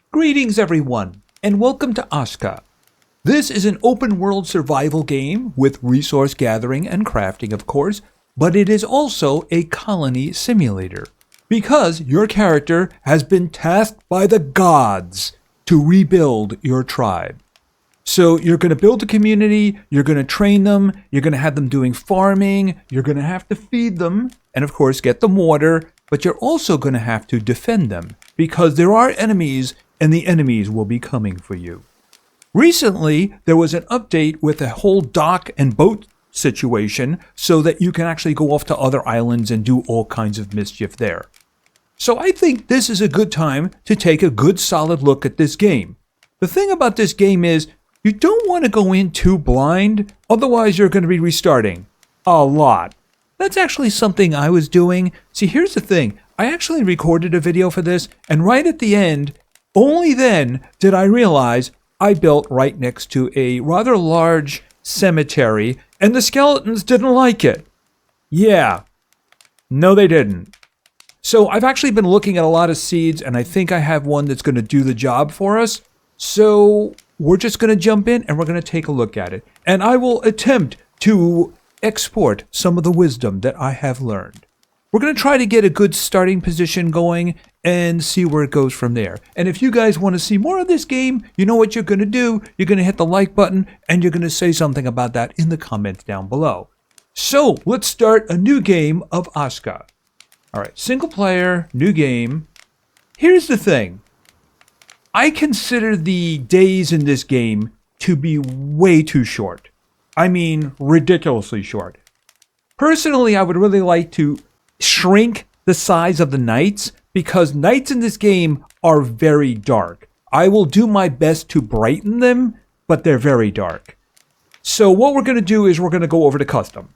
Greetings everyone, and welcome to Aska. This is an open world survival game with resource gathering and crafting, of course, but it is also a colony simulator. Because your character has been tasked by the gods to rebuild your tribe. So you're going to build a community, you're going to train them, you're going to have them doing farming, you're going to have to feed them, and of course get them water, but you're also going to have to defend them, because there are enemies, and the enemies will be coming for you. Recently, there was an update with a whole dock and boat situation, so that you can actually go off to other islands and do all kinds of mischief there. So I think this is a good time to take a good solid look at this game. The thing about this game is, you don't want to go in too blind, otherwise you're going to be restarting a lot. That's actually something I was doing. See, here's the thing. I actually recorded a video for this, and right at the end, only then did I realize I built right next to a rather large cemetery, and the skeletons didn't like it. Yeah. No, they didn't. So I've actually been looking at a lot of seeds, and I think I have one that's going to do the job for us. So we're just going to jump in and we're going to take a look at it. And I will attempt to export some of the wisdom that I have learned. We're going to try to get a good starting position going and see where it goes from there. And if you guys want to see more of this game, you know what you're going to do. You're going to hit the like button and you're going to say something about that in the comments down below. So let's start a new game of Aska. All right, single player, new game. Here's the thing. I consider the days in this game to be way too short. I mean, ridiculously short. Personally, I would really like to shrink the size of the nights because nights in this game are very dark. I will do my best to brighten them, but they're very dark. So what we're going to do is we're going to go over to custom.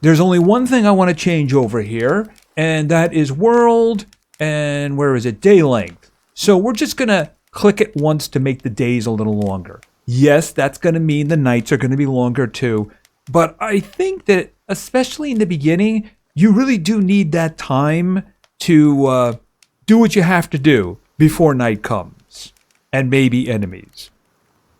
There's only one thing I want to change over here, and that is world, and where is it? Day length. So we're just going to click it once to make the days a little longer. Yes, that's going to mean the nights are going to be longer too. But I think that, especially in the beginning, you really do need that time to do what you have to do before night comes. And maybe enemies.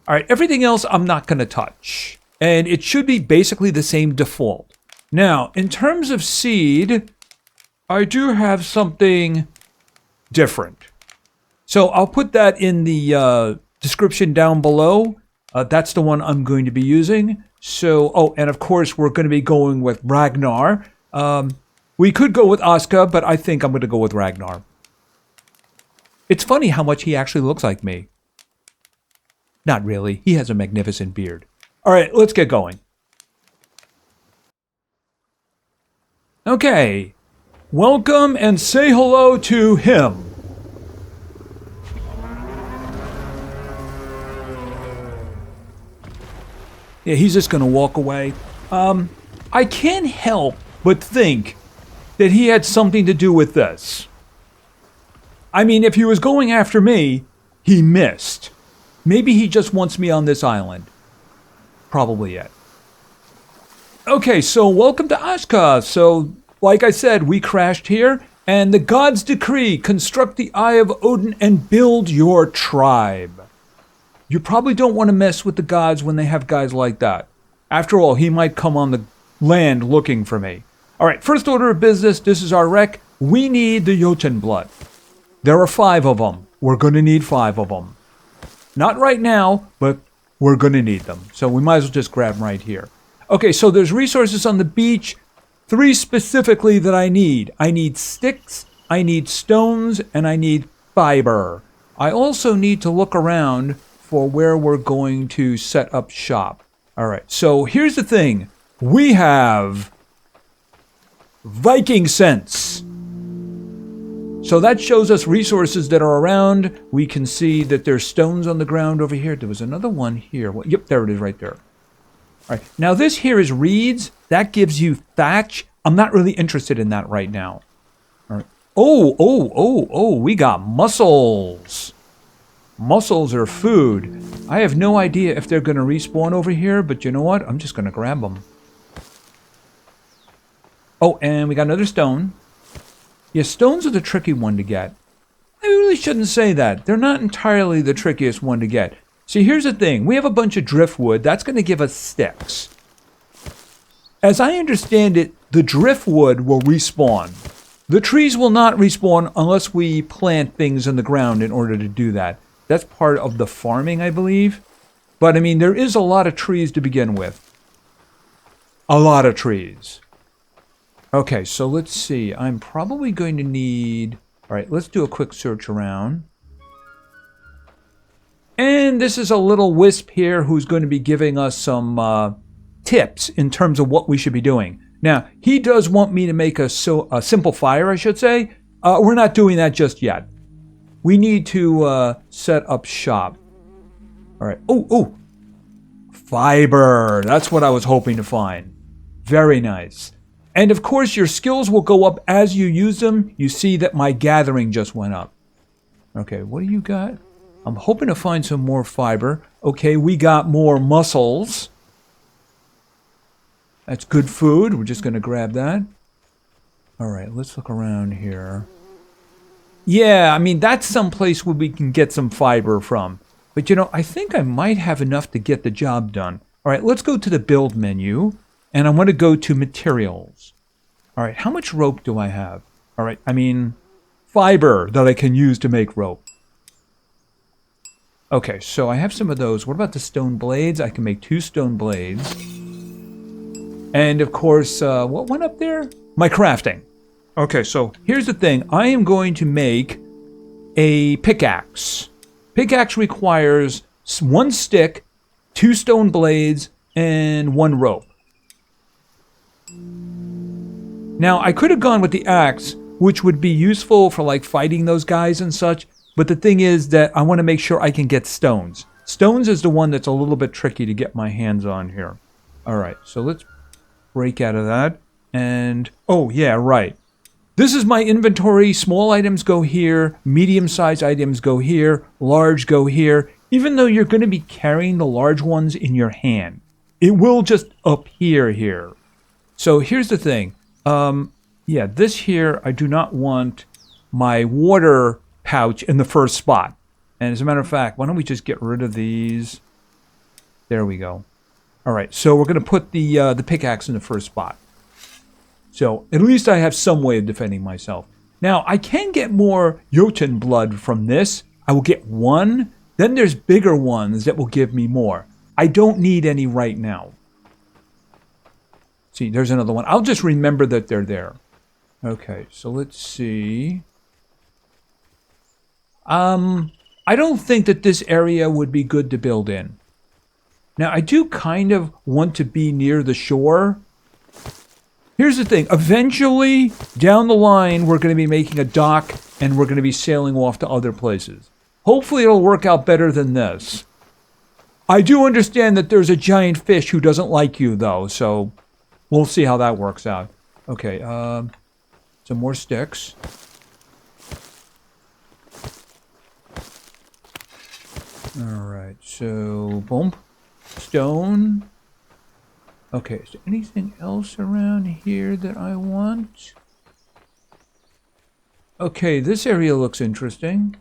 All right, everything else I'm not going to touch. And it should be basically the same default. Now, in terms of seed, I do have something different. So I'll put that in the description down below. That's the one I'm going to be using. So, oh, and of course, we're going to be going with Ragnar. We could go with Aska, but I think I'm going to go with Ragnar. It's funny how much he actually looks like me. Not really. He has a magnificent beard. All right, let's get going. Okay. Welcome and say hello to him. Yeah, he's just going to walk away. I can't help but think that he had something to do with this. I mean, if he was going after me, he missed. Maybe he just wants me on this island. Probably it. Okay, so welcome to Aska. So, like I said, we crashed here, and the gods decree, construct the Eye of Odin and build your tribe. You probably don't want to mess with the gods when they have guys like that. After all, he might come on the land looking for me. All right, first order of business, this is our wreck. We need the Jotun blood. There are 5 of them. We're going to need 5 of them. Not right now, but we're going to need them. So we might as well just grab them right here. Okay, so there's resources on the beach. 3 specifically that I need. I need sticks, I need stones, and I need fiber. I also need to look around for where we're going to set up shop. All right, so here's the thing. We have Viking sense. So that shows us resources that are around. We can see that there's stones on the ground over here. There was another one here. Well, yep, there it is right there. All right, now this here is reeds. That gives you thatch. I'm not really interested in that right now. All right. Oh, we got mussels. Mussels are food. I have no idea if they're going to respawn over here, but you know what? I'm just going to grab them. Oh, and we got another stone. Yeah, stones are the tricky one to get. I really shouldn't say that. They're not entirely the trickiest one to get. See, here's the thing. We have a bunch of driftwood. That's going to give us sticks. As I understand it, the driftwood will respawn. The trees will not respawn unless we plant things in the ground in order to do that. That's part of the farming, I believe. But, I mean, there is a lot of trees to begin with. A lot of trees. Okay, so let's see. I'm probably going to need... All right, let's do a quick search around. And this is a little wisp here who's going to be giving us some tips in terms of what we should be doing. Now, he does want me to make a simple fire, I should say. We're not doing that just yet. We need to set up shop. All right. Oh. Fiber. That's what I was hoping to find. Very nice. And of course, your skills will go up as you use them. You see that my gathering just went up. Okay, what do you got? I'm hoping to find some more fiber. Okay, we got more mussels. That's good food. We're just going to grab that. All right, let's look around here. Yeah, I mean, that's someplace where we can get some fiber from. But, you know, I think I might have enough to get the job done. All right, let's go to the build menu. And I want to go to materials. All right, how much rope do I have? All right, I mean, fiber that I can use to make rope. Okay, so I have some of those. What about the stone blades? I can make 2 stone blades. And of course, what went up there? My crafting. Okay, so here's the thing. I am going to make a pickaxe. Pickaxe requires 1 stick, 2 stone blades, and 1 rope. Now, I could have gone with the axe, which would be useful for like fighting those guys and such. But the thing is that I want to make sure I can get stones. Stones is the one that's a little bit tricky to get my hands on here. All right, so let's break out of that. And, oh, yeah, right. This is my inventory. Small items go here. Medium-sized items go here. Large go here. Even though you're going to be carrying the large ones in your hand, it will just appear here. So here's the thing. Yeah, this here, I do not want my water pouch in the first spot. And as a matter of fact, why don't we just get rid of these? There we go. All right, so we're going to put the pickaxe in the first spot. So at least I have some way of defending myself. Now, I can get more Jotun blood from this. I will get 1. Then there's bigger ones that will give me more. I don't need any right now. See, there's another one. I'll just remember that they're there. Okay, so let's see. I don't think that this area would be good to build in. Now, I do kind of want to be near the shore. Here's the thing. Eventually, down the line, we're going to be making a dock and we're going to be sailing off to other places. Hopefully, it'll work out better than this. I do understand that there's a giant fish who doesn't like you, though, so we'll see how that works out. Okay, some more sticks. Alright, so, boom. Stone. Okay, is there anything else around here that I want? Okay, this area looks interesting.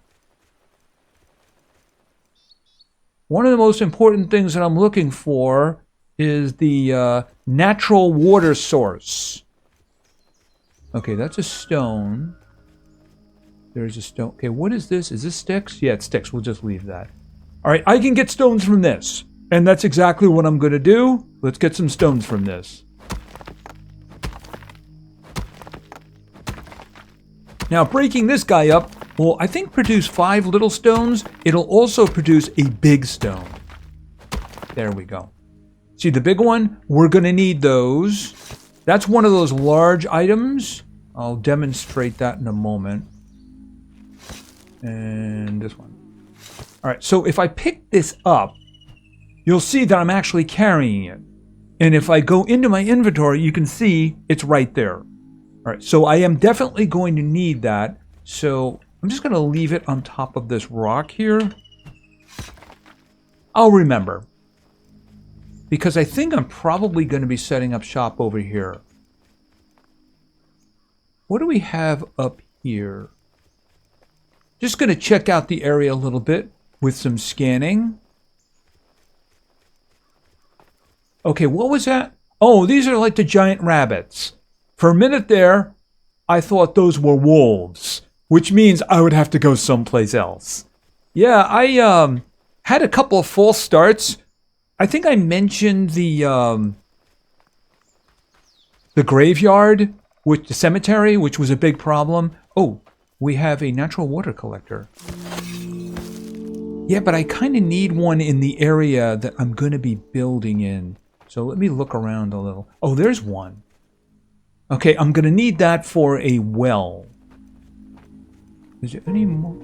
One of the most important things that I'm looking for is the natural water source. Okay, that's a stone. There's a stone. Okay, what is this? Is this sticks? Yeah, it's sticks. We'll just leave that. All right, I can get stones from this. And that's exactly what I'm going to do. Let's get some stones from this. Now, breaking this guy up will, I think, produce 5 little stones. It'll also produce a big stone. There we go. See the big one? We're going to need those. That's one of those large items. I'll demonstrate that in a moment. And this one. All right, so if I pick this up, you'll see that I'm actually carrying it. And if I go into my inventory, you can see it's right there. All right, so I am definitely going to need that. So I'm just going to leave it on top of this rock here. I'll remember. Because I think I'm probably going to be setting up shop over here. What do we have up here? Just going to check out the area a little bit with some scanning. Okay, what was that? Oh, these are like the giant rabbits. For a minute there, I thought those were wolves, which means I would have to go someplace else. Yeah, I had a couple of false starts. I think I mentioned the graveyard, with the cemetery, which was a big problem. Oh, we have a natural water collector. Yeah, but I kind of need one in the area that I'm going to be building in. So let me look around a little. Oh, there's one. Okay, I'm going to need that for a well. Is there any more?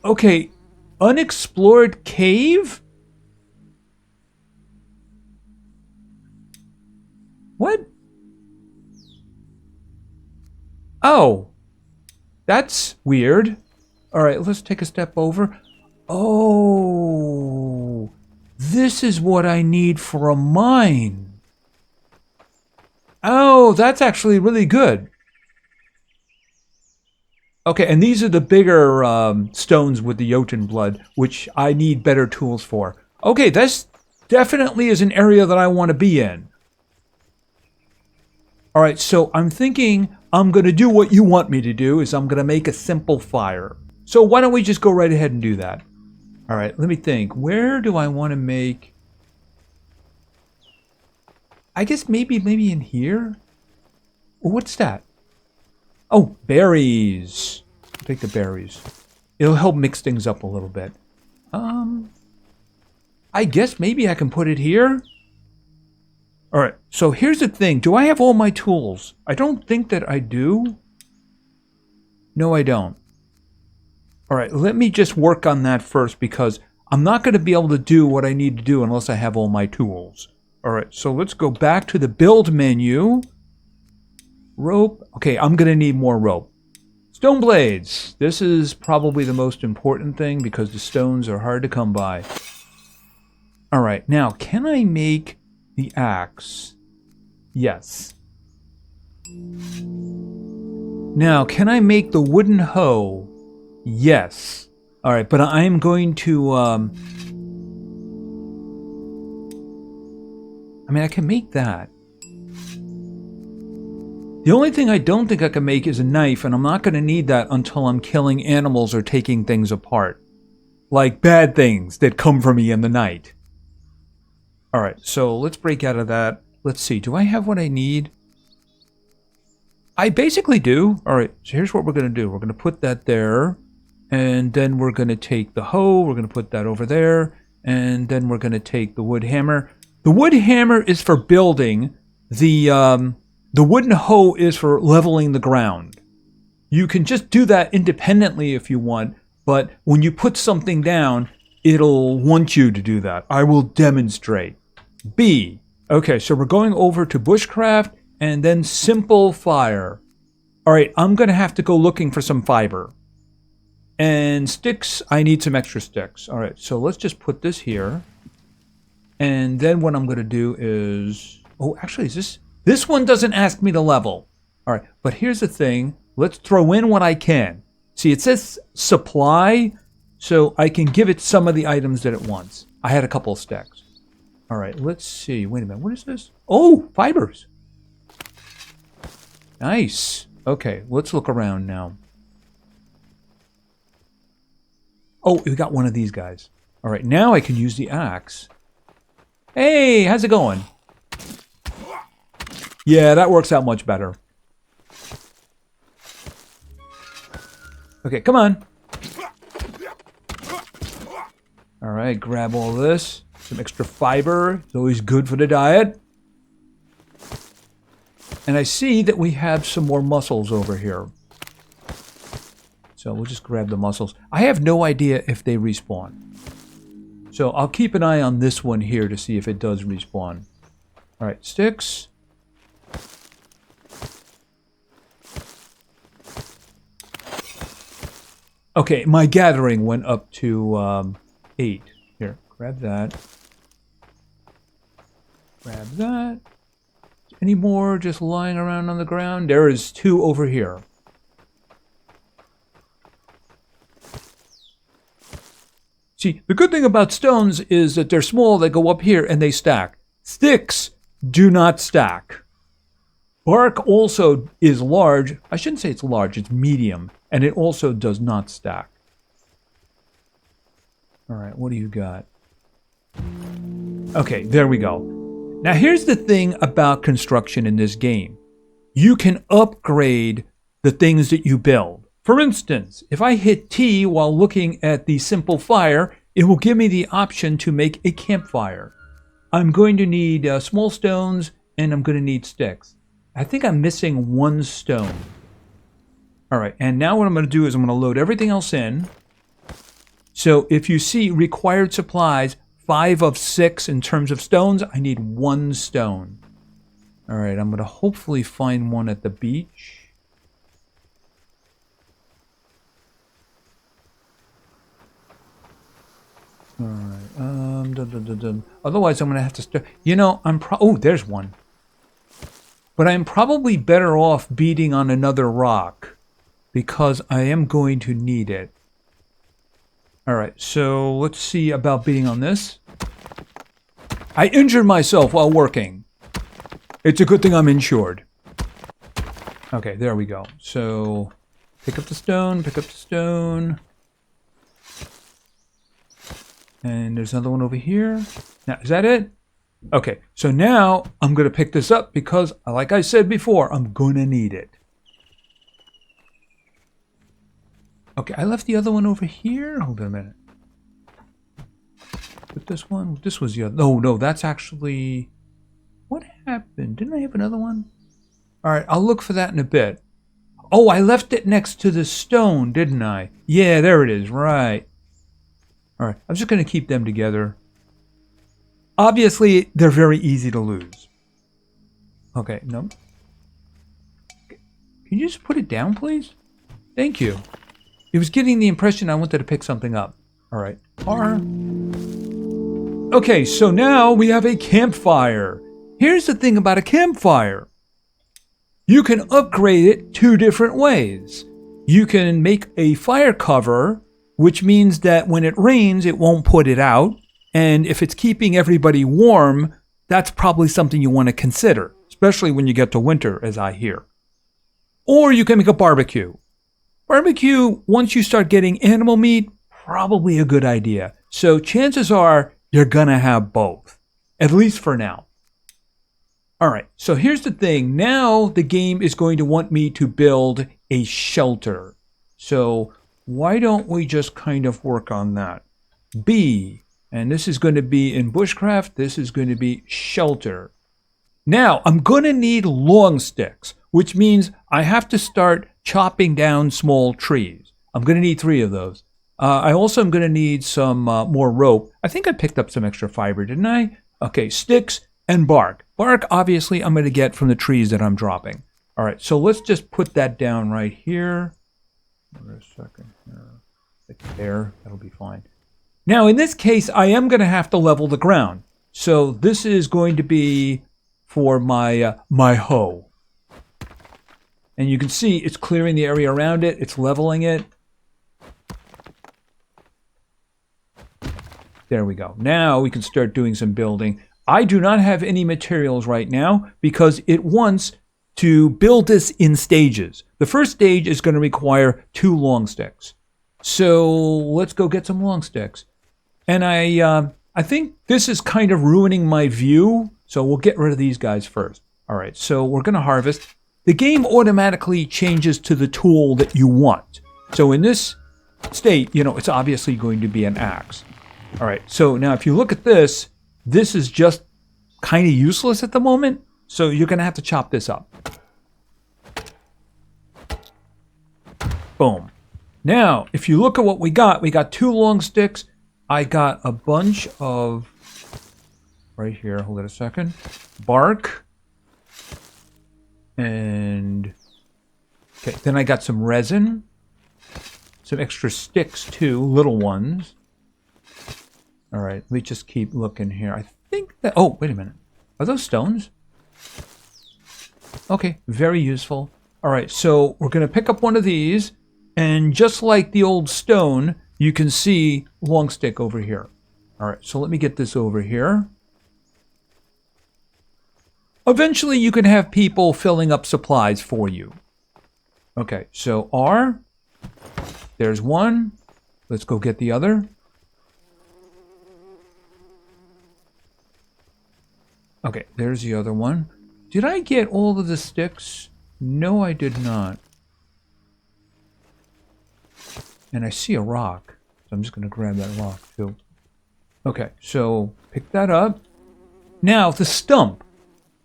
Okay, unexplored cave? What? Oh, that's weird. All right, let's take a step over. Oh, this is what I need for a mine. Oh, that's actually really good. Okay, and these are the bigger stones with the Jotun blood, which I need better tools for. Okay, this definitely is an area that I want to be in. All right, so I'm thinking I'm going to do what you want me to do, is I'm going to make a simple fire. So why don't we just go right ahead and do that? All right, let me think. Where do I want to make... I guess maybe in here? What's that? Oh, berries. I'll take the berries. It'll help mix things up a little bit. I guess maybe I can put it here. All right, so here's the thing. Do I have all my tools? I don't think that I do. No, I don't. All right, let me just work on that first because I'm not going to be able to do what I need to do unless I have all my tools. All right, so let's go back to the build menu. Rope. Okay, I'm going to need more rope. Stone blades. This is probably the most important thing because the stones are hard to come by. All right, now can I make the axe? Yes. Now, can I make the wooden hoe? Yes. All right, but I am going to... I mean, I can make that. The only thing I don't think I can make is a knife, and I'm not going to need that until I'm killing animals or taking things apart. Like bad things that come for me in the night. All right, so let's break out of that. Let's see, do I have what I need? I basically do. All right, so here's what we're going to do. We're going to put that there, and then we're going to take the hoe. We're going to put that over there, and then we're going to take the wood hammer. The wood hammer is for building. The wooden hoe is for leveling the ground. You can just do that independently if you want, but when you put something down, it'll want you to do that. I will demonstrate. B. Okay, so we're going over to bushcraft and then simple fire. All right, I'm going to have to go looking for some fiber. And sticks, I need some extra sticks. All right, so let's just put this here. And then what I'm going to do is... Oh, actually, is this... This one doesn't ask me to level. All right, but here's the thing. Let's throw in what I can. See, it says supply, so I can give it some of the items that it wants. I had a couple of stacks. All right, let's see. Wait a minute. What is this? Oh, fibers. Nice. Okay, let's look around now. Oh, we got one of these guys. All right, now I can use the axe. Hey, how's it going? Yeah, that works out much better. Okay, come on. All right, grab all this. Some extra fiber. It's always good for the diet. And I see that we have some more mussels over here. So we'll just grab the mussels. I have no idea if they respawn. So I'll keep an eye on this one here to see if it does respawn. All right, sticks. Okay, my gathering went up to 8. Here, grab that. Grab that. Any more just lying around on the ground? There is 2 over here. See, the good thing about stones is that they're small, they go up here, and they stack. Sticks do not stack. Bark also is large. I shouldn't say it's large, it's medium. And it also does not stack. All right, what do you got? Okay, there we go. Now here's the thing about construction in this game. You can upgrade the things that you build. For instance, if I hit T while looking at the simple fire, it will give me the option to make a campfire. I'm going to need small stones, and I'm going to need sticks. I think I'm missing one stone. All right, and now what I'm going to do is I'm going to load everything else in. So if you see required supplies, 5 of 6 in terms of stones, I need 1 stone. All right, I'm going to hopefully find one at the beach. All right, otherwise I'm going to have to start. You know, oh, there's one. But I'm probably better off beating on another rock because I am going to need it. All right, so let's see about beating on this. I injured myself while working. It's a good thing I'm insured. Okay, there we go. So pick up the stone, pick up the stone. And there's another one over here. Now, is that it? Okay, so now I'm going to pick this up because, like I said before, I'm going to need it. Okay, I left the other one over here. Hold on a minute. Put this one. This was the other. Oh, no, that's actually... What happened? Didn't I have another one? All right, I'll look for that in a bit. Oh, I left it next to the stone, didn't I? Yeah, there it is. Right. All right, I'm just going to keep them together. Obviously, they're very easy to lose. Okay, no. Can you just put it down, please? Thank you. It was getting the impression I wanted to pick something up. All right. R. Okay, so now we have a campfire. Here's the thing about a campfire. You can upgrade it 2 different ways. You can make a fire cover, which means that when it rains, it won't put it out. And if it's keeping everybody warm, that's probably something you want to consider, especially when you get to winter, as I hear. Or you can make a barbecue. Barbecue, once you start getting animal meat, probably a good idea. So chances are you're going to have both, at least for now. All right, so here's the thing. Now the game is going to want me to build a shelter. So why don't we just kind of work on that? B, and this is going to be in bushcraft. This is going to be shelter. Now I'm going to need long sticks, which means I have to start chopping down small trees. I'm going to need 3 of those. I also am going to need some more rope. I think I picked up some extra fiber, didn't I? Okay, sticks and bark. Bark, obviously, I'm going to get from the trees that I'm dropping. All right, so let's just put that down right here. Wait a second here. There, that'll be fine. Now, in this case, I am going to have to level the ground. So this is going to be for my my hoe. And you can see it's clearing the area around it. It's leveling it. There we go. Now we can start doing some building. I do not have any materials right now because it wants to build this in stages. The first stage is going to require 2 long sticks. So let's go get some long sticks. And I think this is kind of ruining my view. So we'll get rid of these guys first. All right, so we're going to harvest. The game automatically changes to the tool that you want. So in this state, you know, it's obviously going to be an axe. All right, so now if you look at this, this is just kind of useless at the moment. So you're going to have to chop this up. Boom. Now, if you look at what we got 2 long sticks. I got a bunch of, right here, hold it a second, bark. And, okay, then I got some resin. Some extra sticks too, little ones. All right, let me just keep looking here. I think that, oh, wait a minute. Are those stones? Okay, very useful. All right, so we're going to pick up one of these. And just like the old stone, you can see long stick over here. All right, so let me get this over here. Eventually, you can have people filling up supplies for you. Okay, so R. There's one. Let's go get the other. Okay, there's the other one. Did I get all of the sticks? No, I did not. And I see a rock. So I'm just going to grab that rock too. Okay, so pick that up. Now, the stump.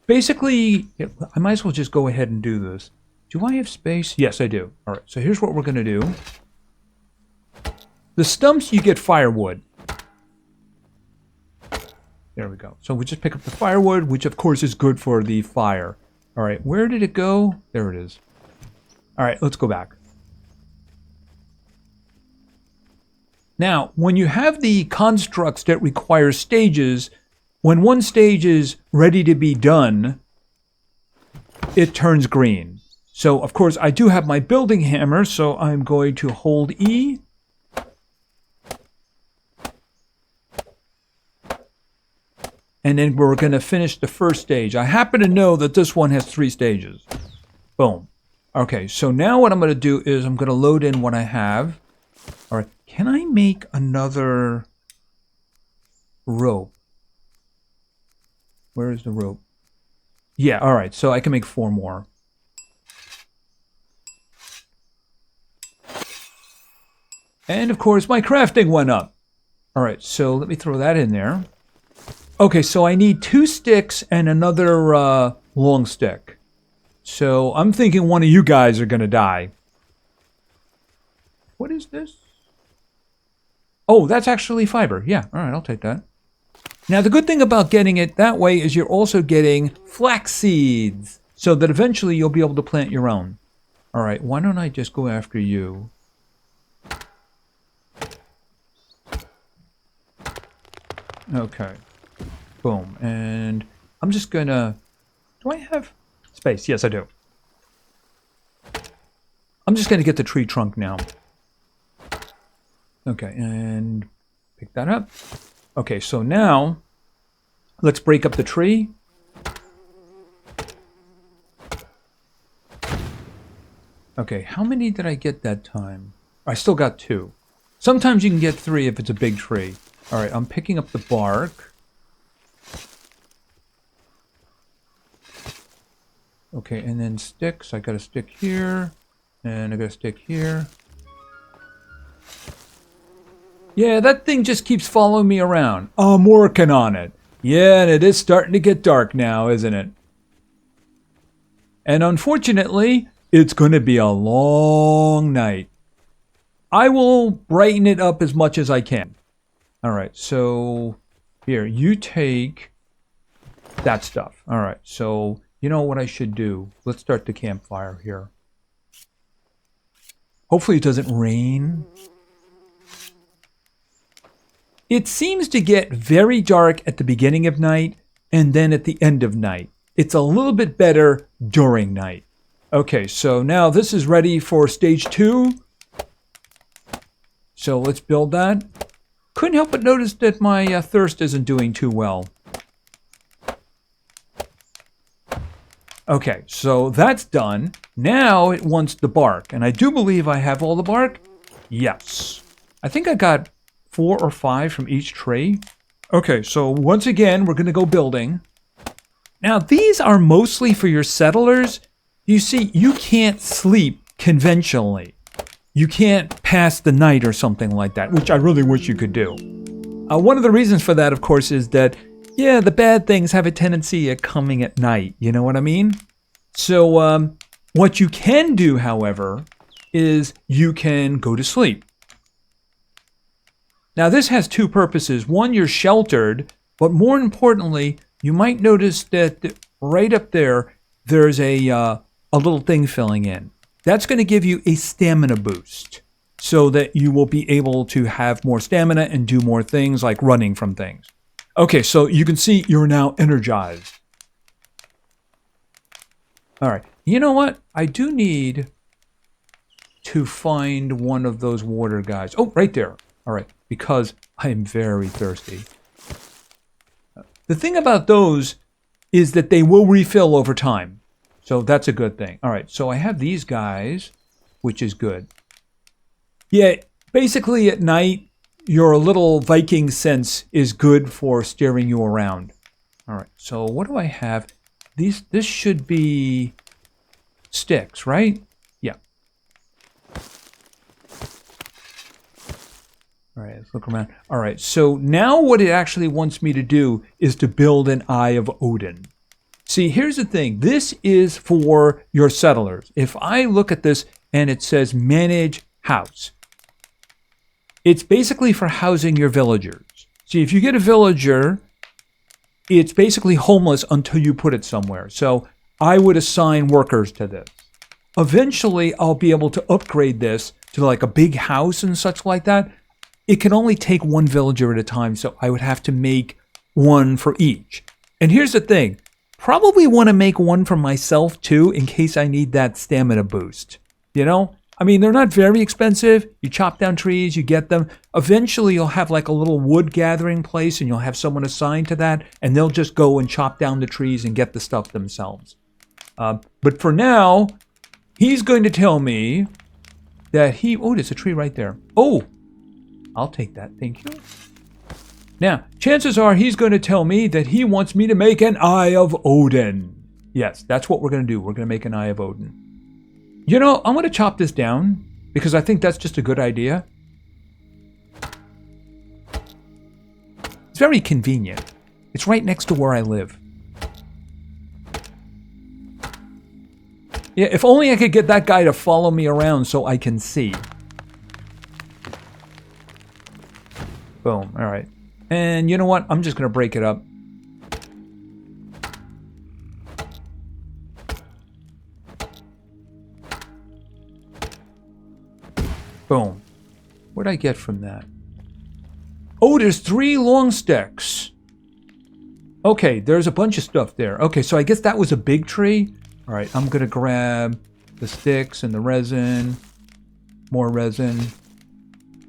Basically, I might as well just go ahead and do this. Do I have space? Yes, I do. All right, so here's what we're going to do. The stumps, you get firewood. There we go. So we just pick up the firewood, which of course is good for the fire. All right, where did it go? There it is. All right, let's go back. Now, when you have the constructs that require stages, when one stage is ready to be done, it turns green. So, of course, I do have my building hammer, so I'm going to hold E. And then we're going to finish the first stage. I happen to know that this one has 3 stages. Boom. Okay, so now what I'm going to do is I'm going to load in what I have. All right, can I make another rope? Where is the rope? Yeah, all right, so I can make 4 more. And of course, my crafting went up. All right, so let me throw that in there. Okay, so I need 2 sticks and another long stick. So I'm thinking one of you guys are going to die. What is this? Oh, that's actually fiber. Yeah, all right, I'll take that. Now, the good thing about getting it that way is you're also getting flax seeds, so that eventually you'll be able to plant your own. All right, why don't I just go after you? Okay. Boom. And I'm just going to... Do I have space? Yes, I do. I'm just going to get the tree trunk now. Okay, and pick that up. Okay, so now let's break up the tree. Okay, how many did I get that time? I still got 2. Sometimes you can get 3 if it's a big tree. All right, I'm picking up the bark. Okay, and then sticks. I got a stick here, and I got a stick here. Yeah, that thing just keeps following me around. I'm working on it. Yeah, and it is starting to get dark now, isn't it? And unfortunately, it's going to be a long night. I will brighten it up as much as I can. All right, so here, you take that stuff. All right, so you know what I should do? Let's start the campfire here. Hopefully it doesn't rain. It seems to get very dark at the beginning of night and then at the end of night. It's a little bit better during night. Okay, so now this is ready for stage 2. So let's build that. Couldn't help but notice that my thirst isn't doing too well. Okay, so that's done. Now it wants the bark, and I do believe I have all the bark. Yes. I think I got 4 or 5 from each tree. Okay, so once again, we're going to go building. Now, these are mostly for your settlers. You see, you can't sleep conventionally. You can't pass the night or something like that, which I really wish you could do. One of the reasons for that, of course, is that, yeah, the bad things have a tendency at coming at night. You know what I mean? So what you can do, however, is you can go to sleep. Now, this has 2 purposes. One, you're sheltered, but more importantly, you might notice that right up there, there's a little thing filling in. That's going to give you a stamina boost so that you will be able to have more stamina and do more things like running from things. Okay, so you can see you're now energized. All right, you know what? I do need to find one of those water guys. Oh, right there. All right, because I am very thirsty. The thing about those is that they will refill over time. So that's a good thing. All right, so I have these guys, which is good. Yeah, basically at night, your little Viking sense is good for steering you around. All right, so what do I have? This should be sticks, right? Yeah. All right, let's look around. All right, so now what it actually wants me to do is to build an Eye of Odin. See, here's the thing. This is for your settlers. If I look at this and it says manage house, it's basically for housing your villagers. See, if you get a villager, it's basically homeless until you put it somewhere. So I would assign workers to this. Eventually, I'll be able to upgrade this to like a big house and such like that. It can only take one villager at a time, so I would have to make one for each. And here's the thing. Probably want to make one for myself too, in case I need that stamina boost. You know? I mean, they're not very expensive. You chop down trees, you get them. Eventually, you'll have like a little wood gathering place, and you'll have someone assigned to that, and they'll just go and chop down the trees and get the stuff themselves. But for now, he's going to tell me that oh, there's a tree right there. Oh, I'll take that, thank you. Now, chances are he's going to tell me that he wants me to make an Eye of Odin. Yes, that's what we're going to do. We're going to make an Eye of Odin. You know, I'm going to chop this down because I think that's just a good idea. It's very convenient. It's right next to where I live. Yeah, if only I could get that guy to follow me around so I can see. Boom, all right. And you know what? I'm just going to break it up. Boom. What'd I get from that? Oh, there's 3 long sticks. Okay, there's a bunch of stuff there. Okay, so I guess that was a big tree. All right, I'm going to grab the sticks and the resin. More resin.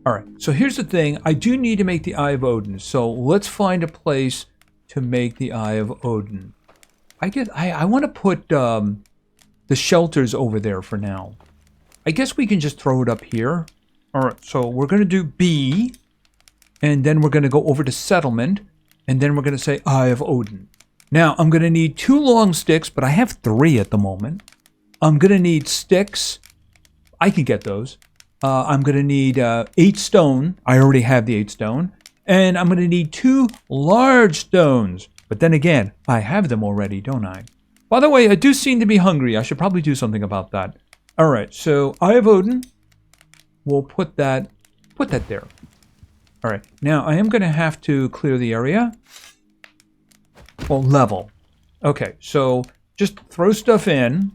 All right, so here's the thing. I do need to make the Eye of Odin. So let's find a place to make the Eye of Odin. I want to put the shelters over there for now. I guess we can just throw it up here. All right, so we're going to do B, and then we're going to go over to settlement, and then we're going to say Eye of Odin. Now, I'm going to need 2 long sticks, but I have 3 at the moment. I'm going to need sticks. I can get those. I'm going to need 8 stone. I already have the 8 stone. And I'm going to need 2 large stones. But then again, I have them already, don't I? By the way, I do seem to be hungry. I should probably do something about that. All right, so Eye of Odin. We'll put that there. All right, now I am going to have to clear the area. Well, level. Okay, so just throw stuff in.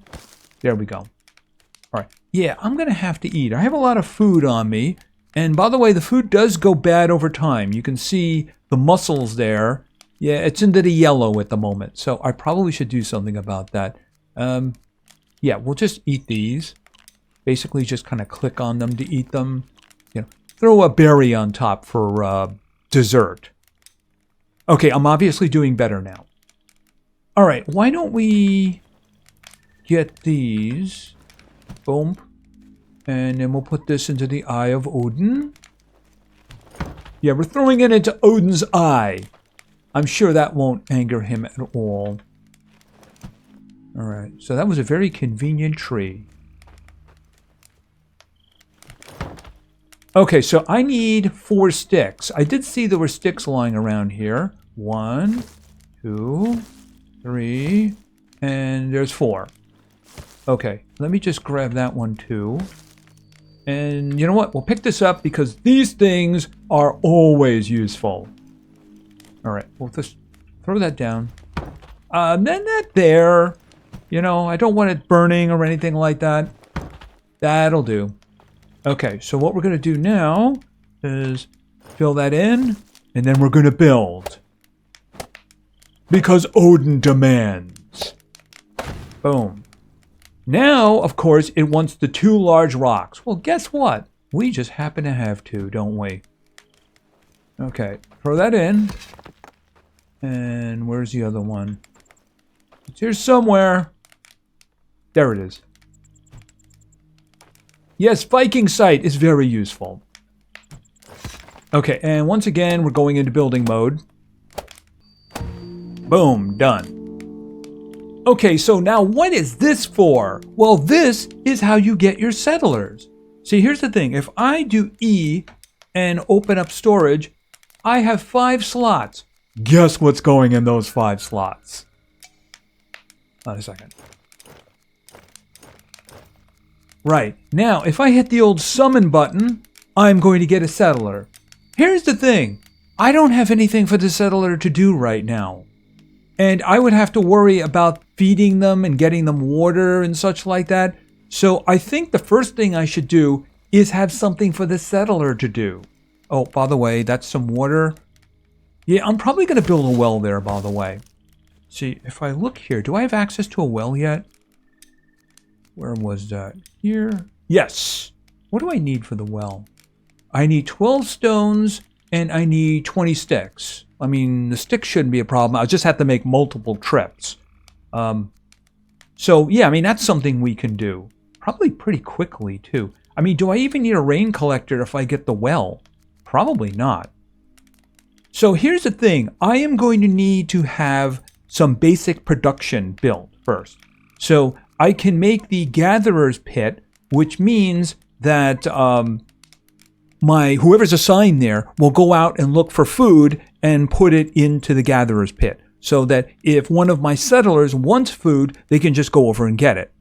There we go. All right, yeah, I'm going to have to eat. I have a lot of food on me. And by the way, the food does go bad over time. You can see the muscles there. Yeah, it's into the yellow at the moment. So I probably should do something about that. Yeah, we'll just eat these. Basically just kind of click on them to eat them. You know, throw a berry on top for dessert. Okay, I'm obviously doing better now. All right, why don't we get these? Boom. And then we'll put this into the Eye of Odin. Yeah, we're throwing it into Odin's eye. I'm sure that won't anger him at all. All right, so that was a very convenient tree. Okay, so I need 4 sticks. I did see there were sticks lying around here. 1, 2, 3, and there's 4. Okay, let me just grab that one too. And you know what? We'll pick this up because these things are always useful. All right, we'll just throw that down. Then that there. You know, I don't want it burning or anything like that. That'll do. Okay, so what we're going to do now is fill that in, and then we're going to build. Because Odin demands. Boom. Now, of course, it wants the 2 large rocks. Well, guess what? We just happen to have 2, don't we? Okay, throw that in. And where's the other one? It's here somewhere. There it is. Yes, Viking site is very useful. Okay, and once again, we're going into building mode. Boom, done. Okay, so now what is this for? Well, this is how you get your settlers. See, here's the thing. If I do E and open up storage, I have 5 slots. Guess what's going in those 5 slots? Hold on a second. Right, now if I hit the old summon button, I'm going to get a settler. Here's the thing. I don't have anything for the settler to do right now. And I would have to worry about feeding them and getting them water and such like that. So I think the first thing I should do is have something for the settler to do. Oh, by the way, that's some water. Yeah, I'm probably going to build a well there, by the way. See, if I look here, do I have access to a well yet? Where was that? Here? Yes. What do I need for the well? I need 12 stones and I need 20 sticks. I mean, the sticks shouldn't be a problem. I'll just have to make multiple trips. So, yeah, I mean, that's something we can do. Probably pretty quickly, too. I mean, do I even need a rain collector if I get the well? Probably not. So here's the thing. I am going to need to have some basic production built first. So I can make the gatherer's pit, which means that whoever's assigned there will go out and look for food and put it into the gatherer's pit. So that if one of my settlers wants food, they can just go over and get it.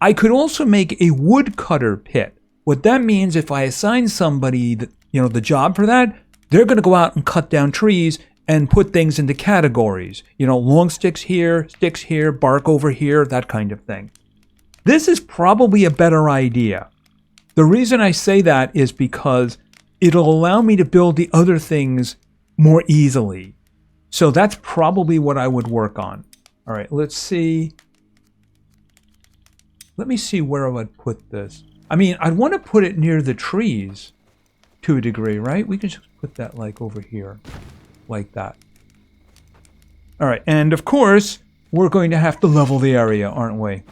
I could also make a woodcutter pit. What that means, if I assign somebody the job for that, they're going to go out and cut down trees and put things into categories. Long sticks here, bark over here, that kind of thing. This is probably a better idea. The reason I say that is because it'll allow me to build the other things more easily. So that's probably what I would work on. All right, let's see. Let me see where I would put this. I mean, I'd want to put it near the trees to a degree, right? We can just put that like over here, like that. All right, and of course, we're going to have to level the area, aren't we?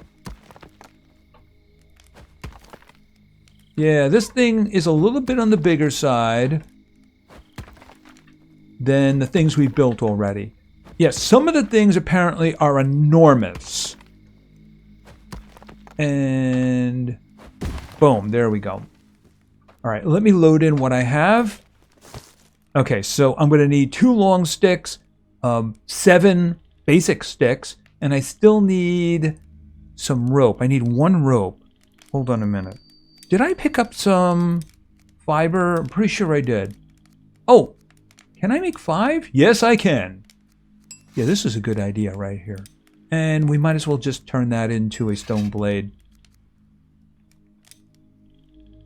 Yeah, this thing is a little bit on the bigger side than the things we built already. Yes, some of the things apparently are enormous. And boom, there we go. All right, let me load in what I have. Okay, so I'm going to need 2 long sticks, 7 basic sticks, and I still need some rope. I need 1 rope. Hold on a minute. Did I pick up some fiber? I'm pretty sure I did. Oh, can I make 5? Yes, I can. Yeah, this is a good idea right here. And we might as well just turn that into a stone blade.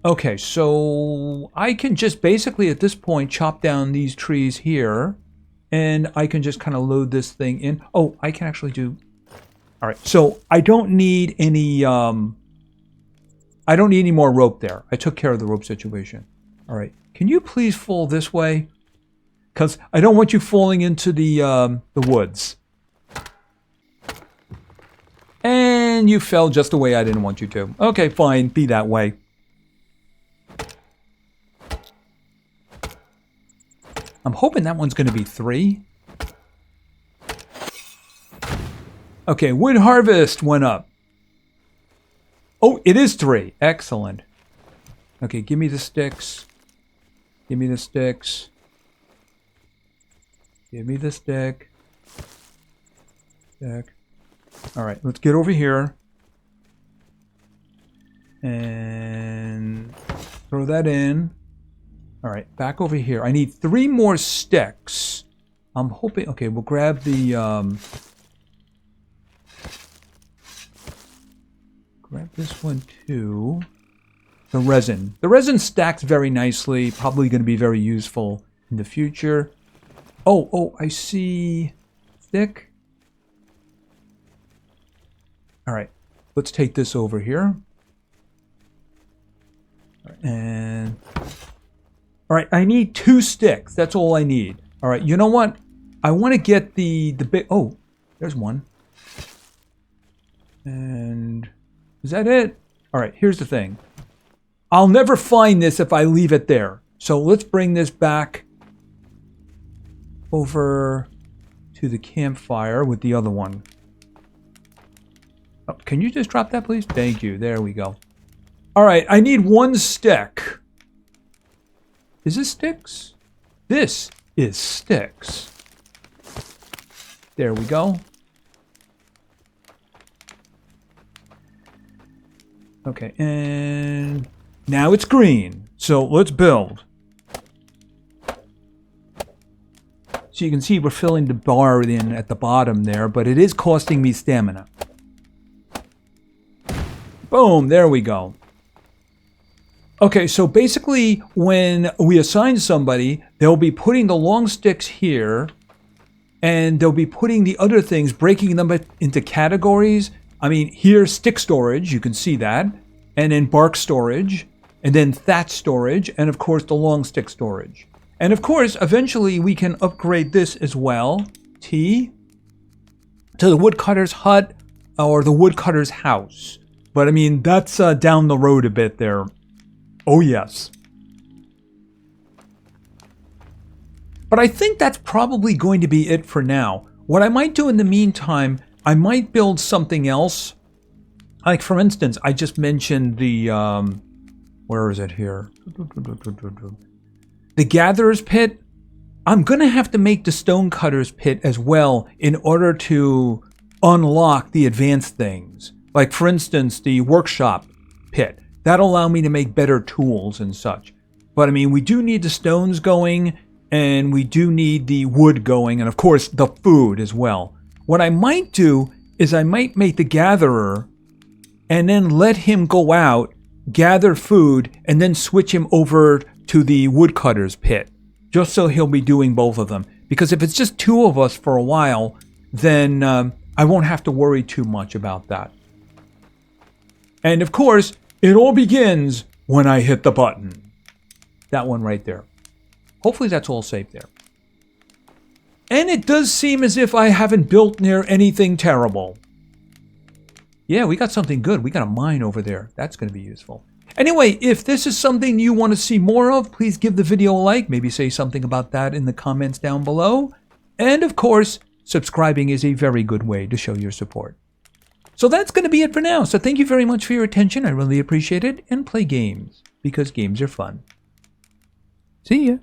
Okay, so I can just basically at this point chop down these trees here. And I can just kind of load this thing in. Oh, I can actually do... All right, so I don't need any... I don't need any more rope there. I took care of the rope situation. All right. Can you please fall this way? Because I don't want you falling into the woods. And you fell just the way I didn't want you to. Okay, fine. Be that way. I'm hoping that one's going to be 3. Okay, wood harvest went up. Oh, it is 3. Excellent. Okay, give me the sticks. Give me the sticks. Give me the stick. Stick. All right, let's get over here. And throw that in. All right, back over here. I need 3 more sticks. I'm hoping... Okay, we'll grab the... Grab this one too. The resin. The resin stacks very nicely. Probably going to be very useful in the future. Oh, I see. Stick. All right. Let's take this over here. And All right, I need 2 sticks. That's all I need. All right, you know what? I want to get the big... Oh, there's one. And is that it? All right, here's the thing. I'll never find this if I leave it there. So let's bring this back over to the campfire with the other one. Oh, can you just drop that, please? Thank you. There we go. All right, I need 1 stick. Is this sticks? This is sticks. There we go. Okay, and now it's green. So let's build. So you can see we're filling the bar in at the bottom there, but it is costing me stamina. Boom, there we go. Okay, so basically when we assign somebody, they'll be putting the long sticks here, and they'll be putting the other things, breaking them into categories. I mean, here's stick storage, you can see that, and then bark storage, and then thatch storage, and of course the long stick storage. And of course, eventually we can upgrade this as well, T, to the woodcutter's hut or the woodcutter's house. But I mean, that's down the road a bit there. Oh yes. But I think that's probably going to be it for now. What I might do in the meantime, I might build something else. Like for instance, I just mentioned the, where is it here? The gatherer's pit. I'm going to have to make the stonecutter's pit as well in order to unlock the advanced things. Like for instance, the workshop pit. That'll allow me to make better tools and such. But I mean, we do need the stones going, and we do need the wood going, and of course the food as well. What I might do is I might make the gatherer and then let him go out, gather food, and then switch him over to the woodcutter's pit. Just so he'll be doing both of them. Because if it's just 2 of us for a while, then I won't have to worry too much about that. And of course, it all begins when I hit the button. That one right there. Hopefully that's all safe there. And it does seem as if I haven't built near anything terrible. Yeah, we got something good. We got a mine over there. That's going to be useful. Anyway, if this is something you want to see more of, please give the video a like. Maybe say something about that in the comments down below. And of course, subscribing is a very good way to show your support. So that's going to be it for now. So thank you very much for your attention. I really appreciate it. And play games, because games are fun. See ya.